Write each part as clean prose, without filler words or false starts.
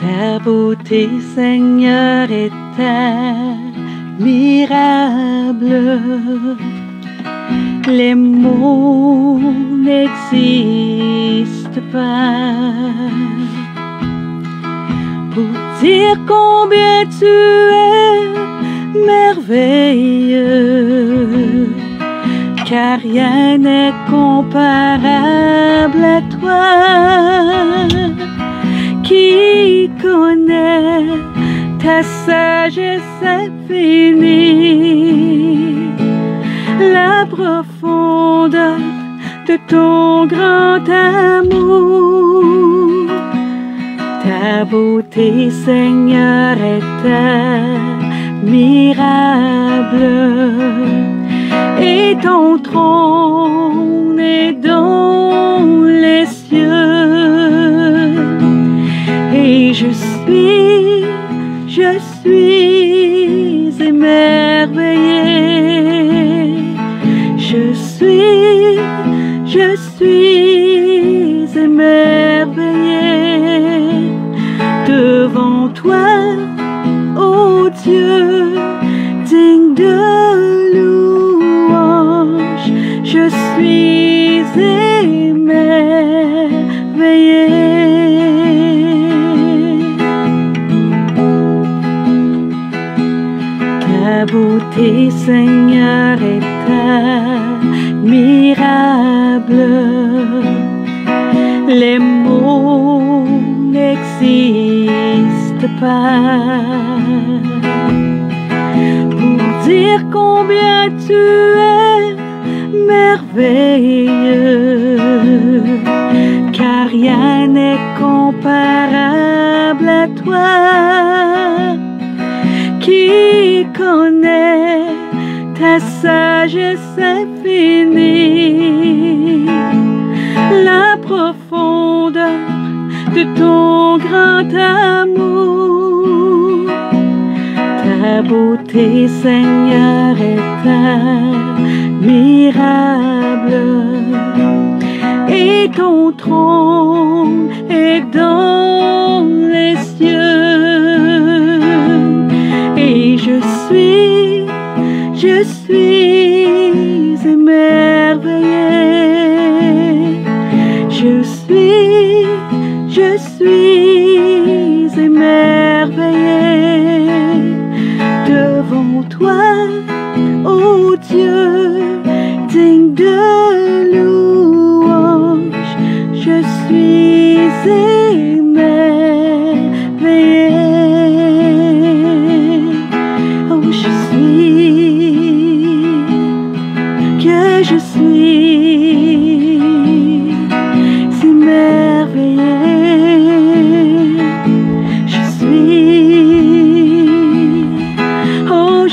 Ta beauté, Seigneur, est admirable. Les mots n'existent pas pour dire combien tu es merveilleux, car rien n'est comparable à toi. Qui connaît ta sagesse infinie, la profondeur de ton grand amour. Ta beauté, Seigneur, est admirable, et ton trône est dans les cieux. Et je suis émerveillé. Je suis émerveillé devant toi, ô Dieu, digne de louange. Je suis émerveillé. Ta beauté, Seigneur, est admirable. Les mots n'existent pas pour dire combien tu es merveilleux, car rien n'est comparable à toi. Qui connaît ta sagesse infinie, la profondeur de ton grand amour. Ta beauté, Seigneur, est admirable, et ton trône est dans les cieux. Et je suis émerveillé. Je suis émerveillé devant toi, ô Dieu, digne de louange. Je suis émerveillé. Oh, je suis émerveillé. Je suis émerveillé. Oh,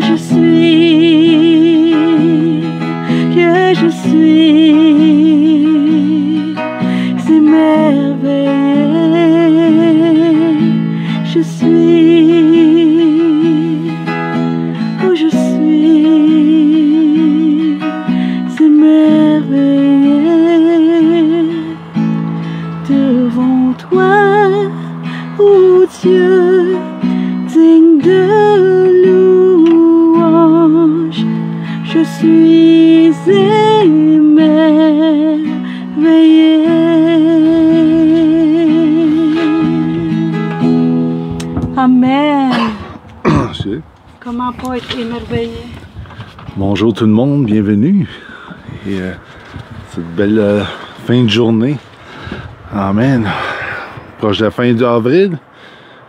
je suis émerveillé. Je suis émerveillé devant toi, ô Dieu, digne de louange. Je suis émerveillé. Amen. Comment pas être émerveillé? Bonjour tout le monde, bienvenue. Et cette belle fin de journée. Amen. Proche de la fin d'avril.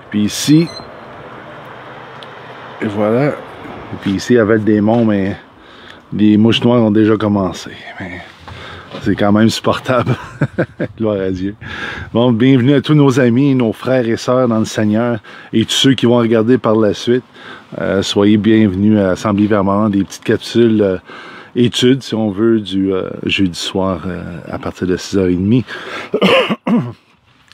Puis ici, et voilà. Et puis ici, avec des monts, mais les mouches noires ont déjà commencé. Mais c'est quand même supportable. Gloire à Dieu. Bon, bienvenue à tous nos amis, nos frères et sœurs dans le Seigneur et tous ceux qui vont regarder par la suite. Soyez bienvenus à Assemblée Vermont, des petites capsules études, si on veut, du jeudi soir à partir de 6h30.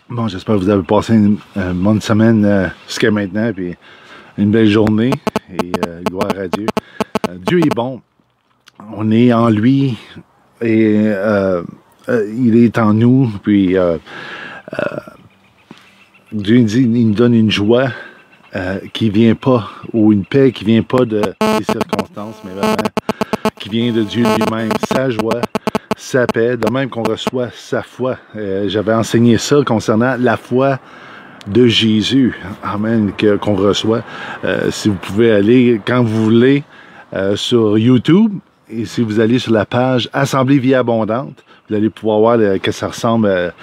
Bon, j'espère que vous avez passé une bonne semaine jusqu'à maintenant, puis une belle journée, et gloire à Dieu. Dieu est bon. on est en lui et il est en nous. Puis Dieu dit, il nous donne une joie qui vient pas, ou une paix qui vient pas des circonstances, mais vraiment qui vient de Dieu lui-même, sa joie, sa paix, de même qu'on reçoit sa foi. J'avais enseigné ça concernant la foi de Jésus, amen, qu'on reçoit. Si vous pouvez aller, quand vous voulez, sur YouTube, et si vous allez sur la page Assemblée Vie Abondante, vous allez pouvoir voir que ça ressemble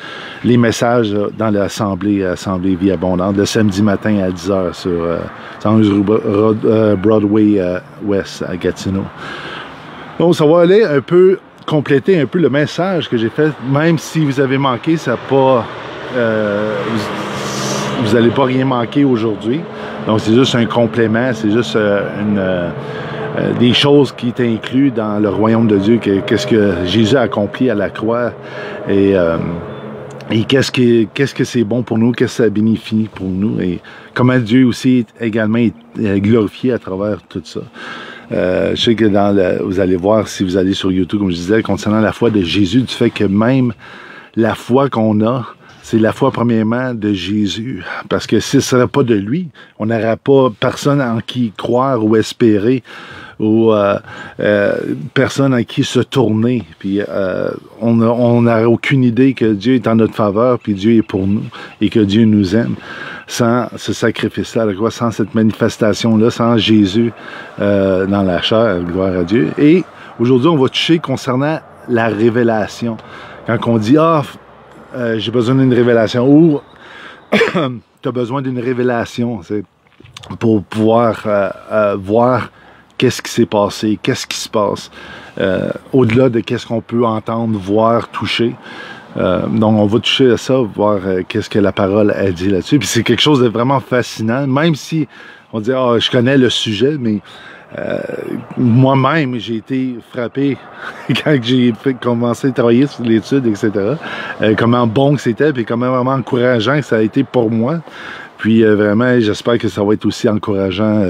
les messages dans l'Assemblée Vie Abondante, le samedi matin à 10h sur 111 rue Broadway West à Gatineau. Donc, ça va aller un peu compléter un peu le message que j'ai fait, même si vous avez manqué, ça n'a pas... vous n'allez pas rien manquer aujourd'hui. Donc, c'est juste un complément, c'est juste des choses qui est inclus dans le royaume de Dieu, qu'est-ce que Jésus a accompli à la croix et qu'est-ce que c'est bon pour nous, qu'est-ce que ça bénéficie pour nous et comment Dieu aussi également est glorifié à travers tout ça. Je sais que vous allez voir si vous allez sur YouTube, comme je disais, concernant la foi de Jésus, du fait que même la foi qu'on a, c'est la foi premièrement de Jésus. Parce que si ce ne serait pas de lui, on n'aurait pas personne en qui croire ou espérer, ou personne en qui se tourner. Puis on n'aurait aucune idée que Dieu est en notre faveur, puis Dieu est pour nous, et que Dieu nous aime. Sans ce sacrifice-là, sans cette manifestation-là, sans Jésus dans la chair, gloire à Dieu. Et aujourd'hui, on va toucher concernant la révélation. Quand on dit « Ah, j'ai besoin d'une révélation » ou « Tu as besoin d'une révélation », c'est pour pouvoir voir qu'est-ce qui s'est passé, qu'est-ce qui se passe, au-delà de qu'est-ce qu'on peut entendre, voir, toucher. Donc, on va toucher à ça, voir qu'est-ce que la parole a dit là-dessus. Puis c'est quelque chose de vraiment fascinant, même si on dit « Ah, je connais le sujet », mais moi-même, j'ai été frappé quand j'ai commencé à travailler sur l'étude, etc. Comment bon que c'était, puis comment vraiment encourageant que ça a été pour moi. Puis vraiment, j'espère que ça va être aussi encourageant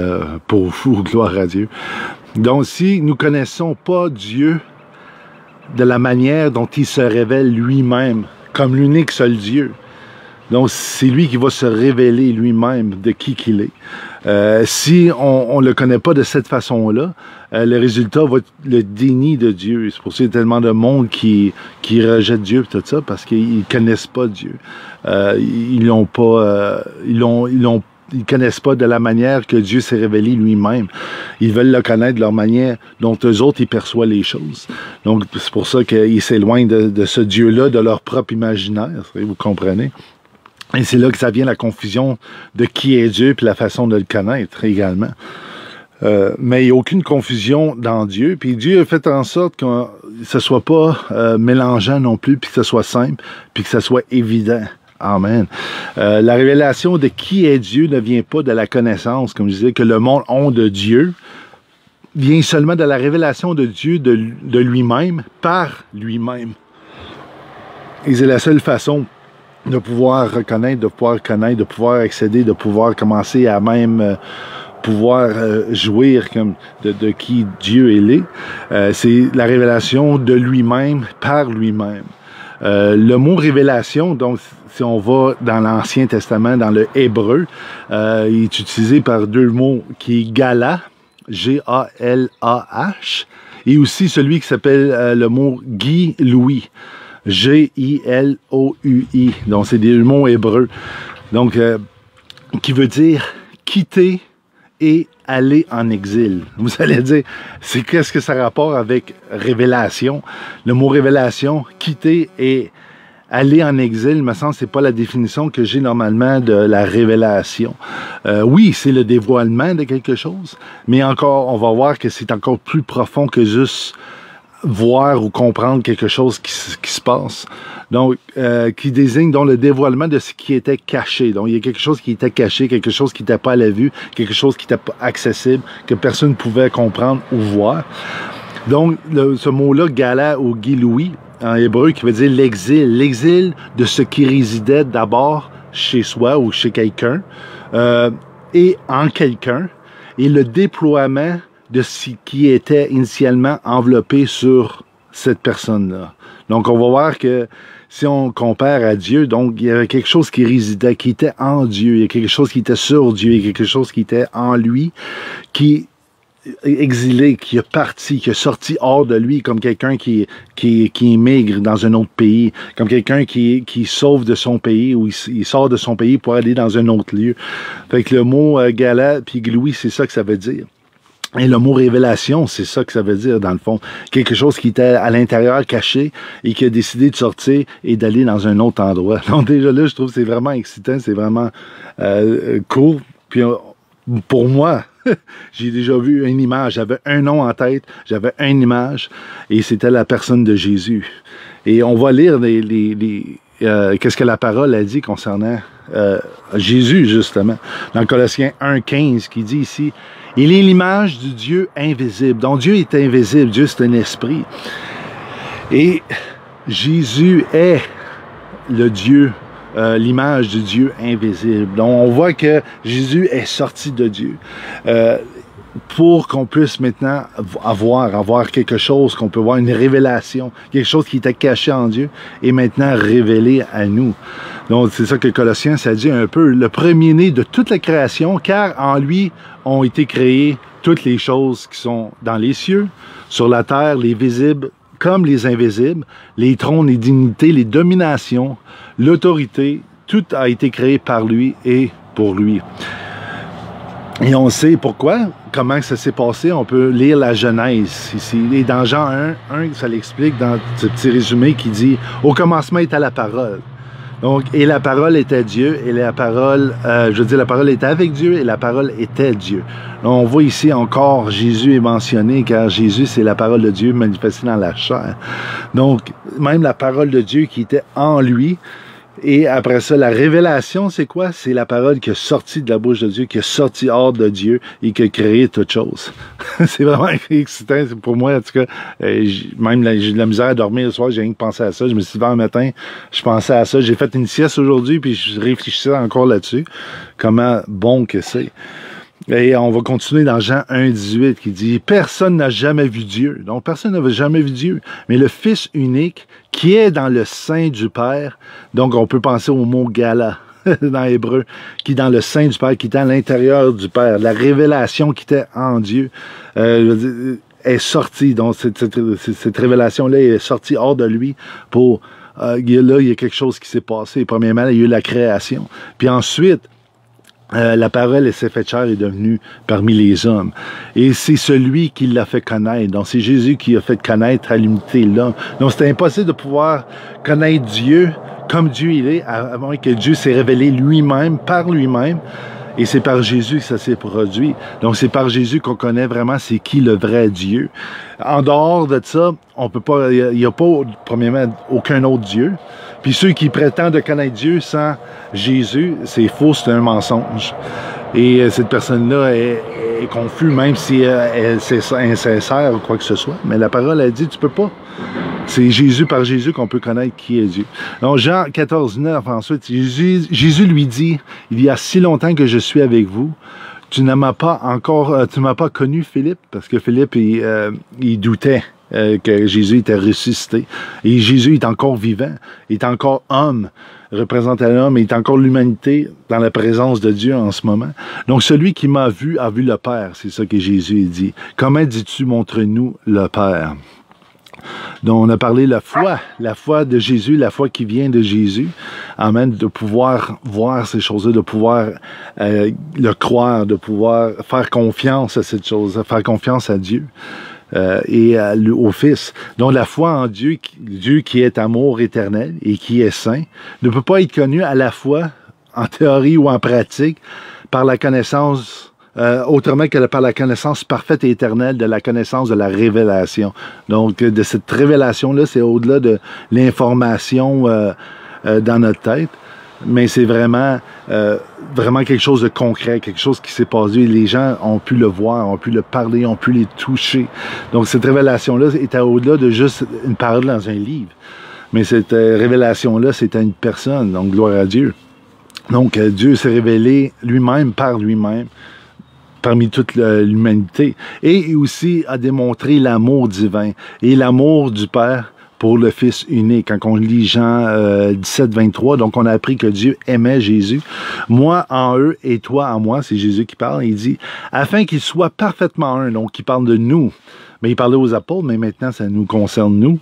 pour vous, gloire à Dieu. Donc, si nous ne connaissons pas Dieu de la manière dont il se révèle lui-même, comme l'unique seul Dieu, donc c'est lui qui va se révéler lui-même de qui qu'il est. Si on ne le connaît pas de cette façon-là, le résultat va être le déni de Dieu. C'est pour ça qu'il y a tellement de monde qui rejette Dieu et tout ça, parce qu'ils ne connaissent pas Dieu. Ils connaissent pas de la manière que Dieu s'est révélé lui-même. Ils veulent le connaître de leur manière dont eux autres, ils perçoivent les choses. Donc, c'est pour ça qu'ils s'éloignent de ce Dieu-là, de leur propre imaginaire. Vous comprenez? Et c'est là que ça vient la confusion de qui est Dieu puis la façon de le connaître également. Mais il n'y a aucune confusion dans Dieu. Puis Dieu a fait en sorte que ce ne soit pas mélangeant non plus, puis que ce soit simple, puis que ce soit évident. Amen. La révélation de qui est Dieu ne vient pas de la connaissance, comme je disais, que le monde a de Dieu, vient seulement de la révélation de Dieu de lui-même, par lui-même. Et c'est la seule façon de pouvoir reconnaître, de pouvoir connaître, de pouvoir accéder, de pouvoir commencer à même pouvoir jouir comme de qui Dieu est. C'est la révélation de lui-même, par lui-même. Le mot révélation, donc si on va dans l'Ancien Testament, dans le hébreu, il est utilisé par deux mots qui est Gala, G-A-L-A-H, et aussi celui qui s'appelle le mot Giloui, G-I-L-O-U-I. Donc, c'est des mots hébreux. Donc, qui veut dire quitter et aller en exil. Vous allez dire, c'est qu'est-ce que ça rapporte avec révélation? Le mot révélation, quitter et aller en exil, me semble, c'est pas la définition que j'ai normalement de la révélation. Oui, c'est le dévoilement de quelque chose, mais encore, on va voir que c'est encore plus profond que juste voir ou comprendre quelque chose qui se passe. Donc, qui désigne donc le dévoilement de ce qui était caché. Donc, il y a quelque chose qui était caché, quelque chose qui n'était pas à la vue, quelque chose qui n'était pas accessible, que personne ne pouvait comprendre ou voir. Donc, ce mot-là, Gala ou Giloui, en hébreu, qui veut dire l'exil de ce qui résidait d'abord chez soi ou chez quelqu'un, et en quelqu'un, et le déploiement de ce qui était initialement enveloppé sur cette personne-là. Donc, on va voir que si on compare à Dieu, donc il y avait quelque chose qui résidait, qui était en Dieu, il y a quelque chose qui était sur Dieu, il y a quelque chose qui était en lui, qui est exilé, qui est parti, qui est sorti hors de lui, comme quelqu'un qui émigre dans un autre pays, comme quelqu'un qui sauve de son pays, ou il sort de son pays pour aller dans un autre lieu. Fait que le mot Gala puis Louis, c'est ça que ça veut dire. Et le mot révélation, c'est ça que ça veut dire, dans le fond. Quelque chose qui était à l'intérieur, caché, et qui a décidé de sortir et d'aller dans un autre endroit. Donc déjà là, je trouve que c'est vraiment excitant, c'est vraiment cool. Puis pour moi, j'ai déjà vu une image, j'avais un nom en tête, j'avais une image, et c'était la personne de Jésus. Et on va lire qu'est-ce que la parole a dit concernant Jésus, justement. Dans Colossiens 1,15, qui dit ici, « Il est l'image du Dieu invisible. » Donc Dieu est invisible, Dieu c'est un esprit. Et Jésus est le Dieu, l'image du Dieu invisible. Donc on voit que Jésus est sorti de Dieu. Pour qu'on puisse maintenant avoir quelque chose, qu'on peut voir une révélation, quelque chose qui était caché en Dieu, et maintenant révélé à nous. Donc c'est ça que Colossiens, ça dit un peu, le premier-né de toute la création, car en lui ont été créées toutes les choses qui sont dans les cieux, sur la terre, les visibles comme les invisibles, les trônes, les dignités, les dominations, l'autorité, tout a été créé par lui et pour lui. Et on sait pourquoi, comment ça s'est passé. On peut lire la Genèse ici. Et dans Jean 1, ça l'explique dans ce petit résumé qui dit « Au commencement était la parole ». Donc, et la parole était Dieu, et la parole, la parole était avec Dieu, et la parole était Dieu. Donc, on voit ici encore Jésus est mentionné, car Jésus, c'est la parole de Dieu manifestée dans la chair. Donc, même la parole de Dieu qui était en lui. Et après ça, la révélation, c'est quoi? C'est la parole qui est sortie de la bouche de Dieu, qui est sortie hors de Dieu et qui a créé toute chose. C'est vraiment excitant pour moi, en tout cas. Même j'ai de la misère à dormir le soir, j'ai rien que pensé à ça. Je me suis levé un matin, je pensais à ça. J'ai fait une sieste aujourd'hui, puis je réfléchissais encore là-dessus. Comment bon que c'est. Et on va continuer dans Jean 1,18 qui dit « Personne n'a jamais vu Dieu. » Donc, personne n'a jamais vu Dieu. Mais le Fils unique qui est dans le sein du Père, donc on peut penser au mot « gala » dans l'hébreu, qui est dans le sein du Père, qui est à l'intérieur du Père. La révélation qui était en Dieu est sortie. Donc, cette révélation-là est sortie hors de lui pour... là, il y a quelque chose qui s'est passé. Premièrement, il y a eu la création. Puis ensuite, la parole s'est faite chair et est devenue parmi les hommes. Et c'est celui qui l'a fait connaître. Donc, c'est Jésus qui a fait connaître à l'unité l'homme. Donc, c'était impossible de pouvoir connaître Dieu comme Dieu il est, à moins que Dieu s'est révélé lui-même, par lui-même. Et c'est par Jésus que ça s'est produit. Donc, c'est par Jésus qu'on connaît vraiment c'est qui le vrai Dieu. En dehors de ça, on peut pas, il n'y a pas, premièrement, aucun autre Dieu. Puis ceux qui prétendent de connaître Dieu sans Jésus, c'est faux, c'est un mensonge. Et cette personne-là est confuse, même si elle est insincère ou quoi que ce soit. Mais la parole a dit, tu peux pas. C'est Jésus par Jésus qu'on peut connaître qui est Dieu. Donc Jean 14, 9, ensuite, Jésus lui dit, il y a si longtemps que je suis avec vous, tu ne m'as pas connu, Philippe, parce que Philippe, il doutait que Jésus était ressuscité. Et Jésus est encore vivant, il est encore homme, représentant l'homme, il est encore l'humanité dans la présence de Dieu en ce moment. Donc celui qui m'a vu a vu le Père, c'est ça que Jésus dit. Comment dis-tu, montre-nous le Père? Donc, on a parlé la foi de Jésus, la foi qui vient de Jésus. Amen, de pouvoir voir ces choses-là, de pouvoir le croire, de pouvoir faire confiance à cette chose, faire confiance à Dieu et au Fils. Donc, la foi en Dieu, Dieu qui est amour éternel et qui est saint, ne peut pas être connu à la fois en théorie ou en pratique par la connaissance autrement que par la connaissance parfaite et éternelle de la connaissance de la révélation. Donc, de cette révélation-là, c'est au-delà de l'information dans notre tête, mais c'est vraiment quelque chose de concret, quelque chose qui s'est passé. Les gens ont pu le voir, ont pu le parler, ont pu les toucher. Donc, cette révélation-là était au-delà de juste une parole dans un livre. Mais cette révélation-là, c'était une personne, donc gloire à Dieu. Donc, Dieu s'est révélé lui-même par lui-même, parmi toute l'humanité, et aussi a démontré l'amour divin et l'amour du Père pour le Fils unique. Quand on lit Jean 17, 23, donc on a appris que Dieu aimait Jésus. Moi en eux et toi en moi, c'est Jésus qui parle. Il dit, afin qu'ils soient parfaitement un. Donc il parle de nous. Mais il parlait aux apôtres, mais maintenant ça nous concerne nous.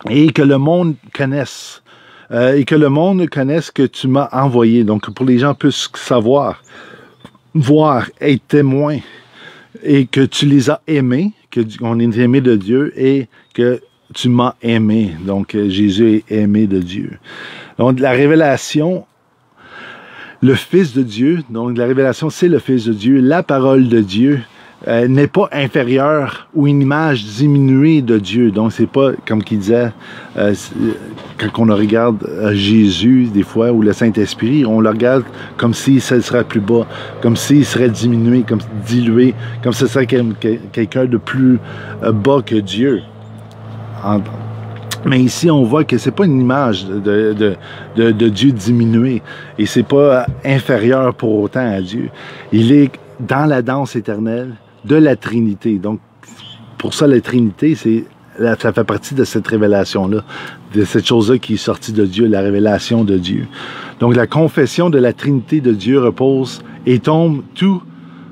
Et que le monde connaisse. Que tu m'as envoyé. Donc pour les gens puissent savoir, voir, être témoins. Et que tu les as aimés, qu'on est aimé de Dieu et que tu m'as aimé. Donc, Jésus est aimé de Dieu. Donc, la révélation, le Fils de Dieu, donc la révélation, c'est le Fils de Dieu. La parole de Dieu n'est pas inférieure ou une image diminuée de Dieu. Donc, c'est pas, comme qu'il disait, quand on regarde Jésus, des fois, ou le Saint-Esprit, on le regarde comme s'il serait plus bas, comme s'il serait diminué, comme dilué, comme ce serait quelqu'un de plus bas que Dieu. Mais ici, on voit que c'est pas une image de Dieu diminué. Et c'est pas inférieur pour autant à Dieu. Il est dans la danse éternelle de la Trinité. Donc, pour ça, la Trinité, ça fait partie de cette révélation-là, de cette chose-là qui est sortie de Dieu, la révélation de Dieu. Donc, la confession de la Trinité de Dieu repose et tombe tout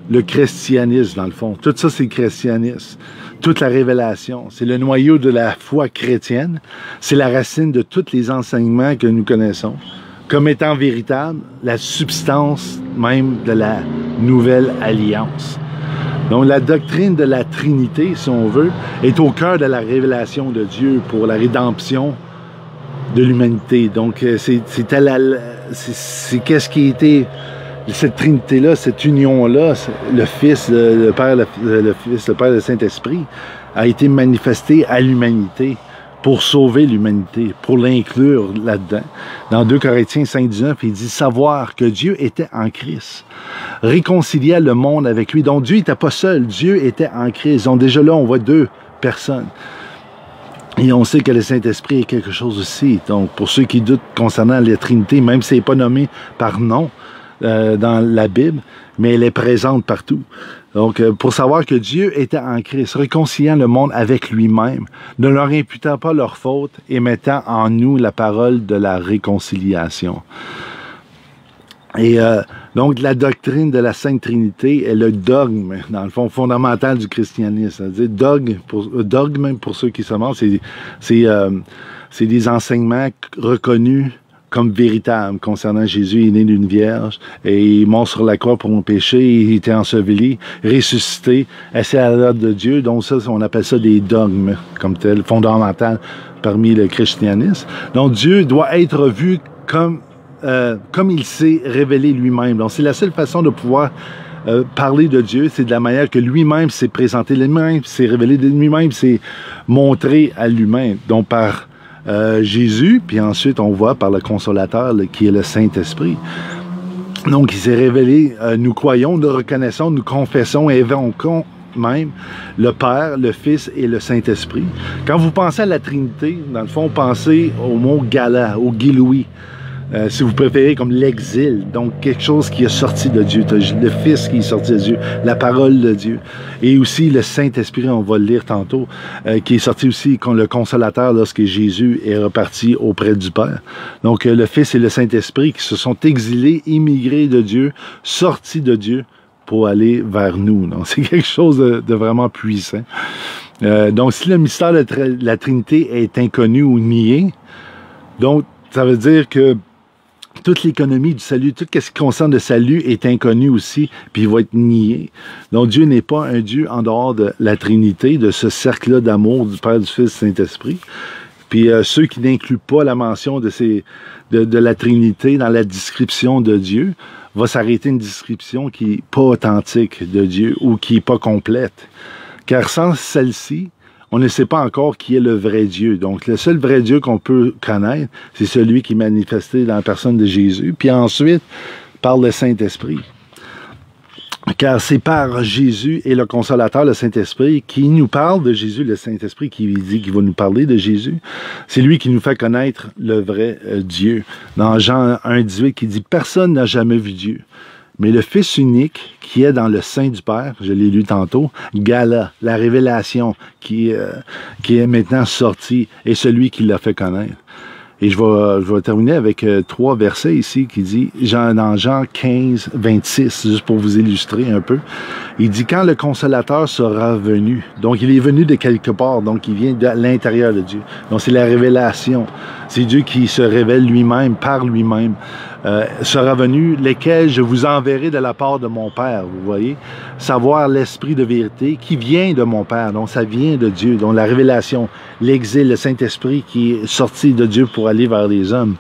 le christianisme, dans le fond. Tout ça, c'est le christianisme. Toute la révélation. C'est le noyau de la foi chrétienne. C'est la racine de tous les enseignements que nous connaissons. Comme étant véritable, la substance même de la nouvelle alliance. Donc, la doctrine de la Trinité, si on veut, est au cœur de la révélation de Dieu pour la rédemption de l'humanité. Donc, c'est qu'est-ce qui a été cette Trinité-là, cette union-là, le Fils, le Père, le Fils, le Père, le Saint-Esprit, a été manifesté à l'humanité pour sauver l'humanité, pour l'inclure là-dedans. Dans 2 Corinthiens 5,19, il dit « Savoir que Dieu était en Christ, réconciliait le monde avec lui. » Donc Dieu n'était pas seul, Dieu était en Christ. Donc déjà là, on voit deux personnes. Et on sait que le Saint-Esprit est quelque chose aussi. Donc pour ceux qui doutent concernant la Trinité, même si ce n'est pas nommé par nom, dans la Bible, mais elle est présente partout. Donc, pour savoir que Dieu était en Christ, réconciliant le monde avec lui-même, ne leur imputant pas leurs fautes et mettant en nous la parole de la réconciliation. Et donc, la doctrine de la Sainte Trinité est le dogme, dans le fond, fondamental du christianisme. C'est-à-dire, dogme, même pour ceux qui se demandent, c'est des enseignements reconnus comme véritable concernant Jésus. Il est né d'une vierge et il est mort sur la croix pour mon péché, il était enseveli, ressuscité, assis à la droite de Dieu. Donc ça, on appelle ça des dogmes comme tel, fondamental parmi le christianisme. Donc Dieu doit être vu comme il s'est révélé lui-même. Donc c'est la seule façon de pouvoir parler de Dieu, c'est de la manière que lui-même s'est présenté, lui-même s'est révélé, lui-même s'est montré à l'humain. Donc par Jésus, puis ensuite on voit par le Consolateur qui est le Saint-Esprit. Donc il s'est révélé, nous croyons, nous reconnaissons, nous confessons et évoquons même le Père, le Fils et le Saint-Esprit. Quand vous pensez à la Trinité, dans le fond, pensez au mot gala, au Giloui. Si vous préférez, comme l'exil, donc quelque chose qui est sorti de Dieu, le Fils qui est sorti de Dieu, la parole de Dieu, et aussi le Saint-Esprit, on va le lire tantôt, qui est sorti aussi comme le Consolateur lorsque Jésus est reparti auprès du Père. Donc le Fils et le Saint-Esprit qui se sont exilés, immigrés de Dieu, sortis de Dieu pour aller vers nous. Donc c'est quelque chose de vraiment puissant. Donc si le mystère de la Trinité est inconnu ou nié, donc ça veut dire que toute l'économie du salut, tout ce qui concerne le salut est inconnu aussi, puis il va être nié. Donc Dieu n'est pas un Dieu en dehors de la Trinité, de ce cercle-là d'amour du Père, du Fils, du Saint-Esprit. Puis ceux qui n'incluent pas la mention de la Trinité dans la description de Dieu, va s'arrêter une description qui n'est pas authentique de Dieu ou qui n'est pas complète. Car sans celle-ci, on ne sait pas encore qui est le vrai Dieu. Donc, le seul vrai Dieu qu'on peut connaître, c'est celui qui est manifesté dans la personne de Jésus. Puis ensuite, par le Saint-Esprit. Car c'est par Jésus et le Consolateur, le Saint-Esprit, qui nous parle de Jésus, le Saint-Esprit qui dit qu'il va nous parler de Jésus. C'est lui qui nous fait connaître le vrai Dieu. Dans Jean 1,18, qui dit « Personne n'a jamais vu Dieu. mais le Fils unique qui est dans le sein du Père, je l'ai lu tantôt, Gala, la révélation qui est maintenant sortie, est celui qui l'a fait connaître. Et je vais terminer avec 3 versets ici qui dit, dans Jean 15, 26, juste pour vous illustrer un peu. Il dit, quand le Consolateur sera venu, donc il est venu de quelque part, donc il vient de l'intérieur de Dieu. Donc c'est la révélation. C'est Dieu qui se révèle lui-même, par lui-même. Sera venu, lesquels je vous enverrai de la part de mon Père, vous voyez, savoir l'esprit de vérité qui vient de mon Père, donc ça vient de Dieu, donc la révélation, l'exil, le Saint-Esprit qui est sorti de Dieu pour aller vers les hommes.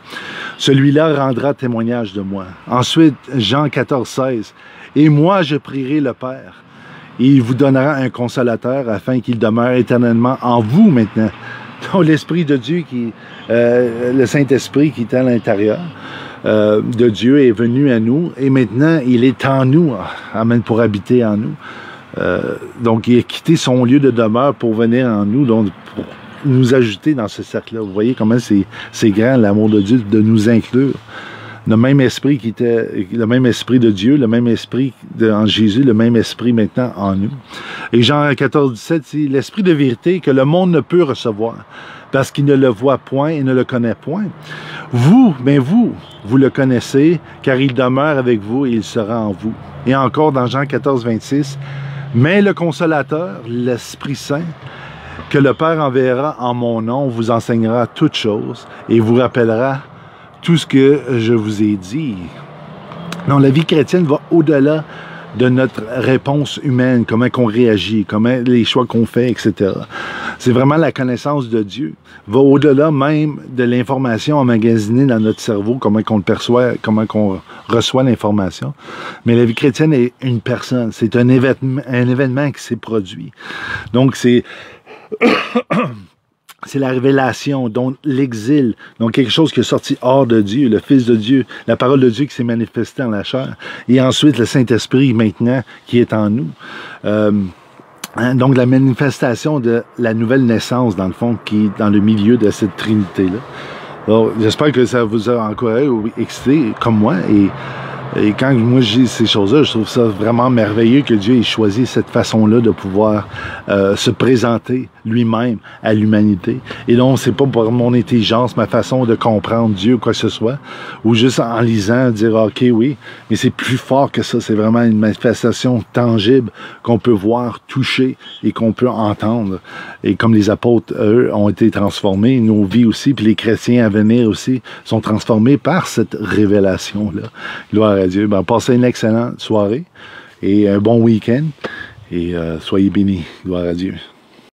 Celui-là rendra témoignage de moi. Ensuite, Jean 14, 16, et moi je prierai le Père, et il vous donnera un consolateur afin qu'il demeure éternellement en vous maintenant. Donc l'Esprit de Dieu, le Saint-Esprit qui est à l'intérieur de Dieu est venu à nous et maintenant il est en nous, amen, pour habiter en nous. Donc il a quitté son lieu de demeure pour venir en nous, donc pour nous ajouter dans ce cercle-là. Vous voyez comment c'est grand l'amour de Dieu de nous inclure. Le même esprit qui était, le même esprit de Dieu, le même esprit en Jésus, le même esprit maintenant en nous. Et Jean 14, 17, c'est l'esprit de vérité que le monde ne peut recevoir parce qu'il ne le voit point et ne le connaît point. Vous le connaissez car il demeure avec vous et il sera en vous. Et encore dans Jean 14, 26, mais le Consolateur, l'Esprit Saint, que le Père enverra en mon nom, vous enseignera toutes choses et vous rappellera tout ce que je vous ai dit. Donc, la vie chrétienne va au-delà de notre réponse humaine, comment qu'on réagit, comment les choix qu'on fait, etc. C'est vraiment la connaissance de Dieu. Va au-delà même de l'information emmagasinée dans notre cerveau, comment qu'on le perçoit, comment qu'on reçoit l'information. Mais la vie chrétienne est une personne. C'est un événement qui s'est produit. Donc, c'est la révélation, donc l'exil, donc quelque chose qui est sorti hors de Dieu, le Fils de Dieu, la parole de Dieu qui s'est manifestée en la chair, et ensuite le Saint-Esprit maintenant qui est en nous. Donc la manifestation de la nouvelle naissance, dans le fond, qui est dans le milieu de cette Trinité-là. Alors, j'espère que ça vous a encouragé ou excité, comme moi, et quand moi je dis ces choses-là, je trouve ça vraiment merveilleux que Dieu ait choisi cette façon-là de pouvoir se présenter lui-même à l'humanité. Et donc, c'est pas pour mon intelligence, ma façon de comprendre Dieu, quoi que ce soit, ou juste en lisant, dire, OK, oui, mais c'est plus fort que ça. C'est vraiment une manifestation tangible qu'on peut voir, toucher et qu'on peut entendre. Et comme les apôtres, eux, ont été transformés, nos vies aussi, puis les chrétiens à venir aussi sont transformés par cette révélation-là. Gloire à Dieu. Ben, passez une excellente soirée et un bon week-end. Et soyez bénis. Gloire à Dieu.